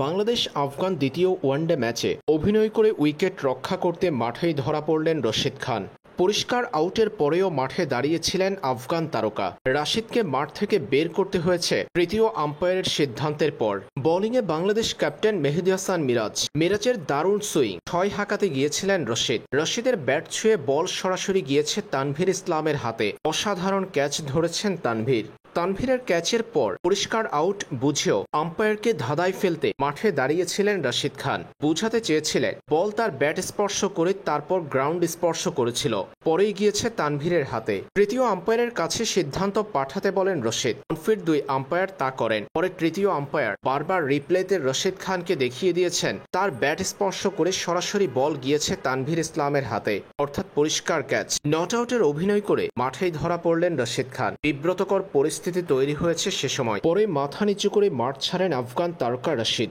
বাংলাদেশ আফগান দ্বিতীয় ওয়ানডে ম্যাচে অভিনয় করে উইকেট রক্ষা করতে মাঠেই ধরা পড়লেন রশিদ খান। পরিষ্কার আউটের পরেও মাঠে দাঁড়িয়েছিলেন আফগান তারকা। রাশিদকে মাঠ থেকে বের করতে হয়েছে তৃতীয় আম্পায়ারের সিদ্ধান্তের পর। বোলিংয়ে বাংলাদেশ ক্যাপ্টেন মেহেদী হাসান মিরাজের দারুণ সুইং 6 হাঁকাতে গিয়েছিলেন রশিদের ব্যাট ছুঁয়ে বল সরাসরি গিয়েছে তানভীর ইসলামের হাতে। অসাধারণ ক্যাচ ধরেছেন তানভীরের ক্যাচের পর পরিষ্কার আউট বুঝেও আম্পায়ারকে ধাঁধায় ফেলতে মাঠে দাঁড়িয়েছিলেন রশিদ খান। বুঝাতে চেয়েছিলেন বল তার ব্যাট স্পর্শ করে তারপর গ্রাউন্ড স্পর্শ করেছিল, পরেই গিয়েছে তানভীরের হাতে। তৃতীয় আম্পায়ারের কাছে সিদ্ধান্ত পাঠাতে বলেন রশিদ। কনফিট 2 আম্পায়ার তা করেন। পরে তৃতীয় আম্পায়ার বারবার রিপ্লেতে রশিদ খানকে দেখিয়ে দিয়েছেন তার ব্যাট স্পর্শ করে সরাসরি বল গিয়েছে তানভীর ইসলামের হাতে, অর্থাৎ পরিষ্কার ক্যাচ। নট আউটের অভিনয় করে মাঠেই ধরা পড়লেন রশিদ খান। বিব্রতকর পরিস্থিতি তৈরি হয়েছে সে সময়। পরে মাথা নিচু করে মাঠ ছাড়েন আফগান তারকা রশিদ।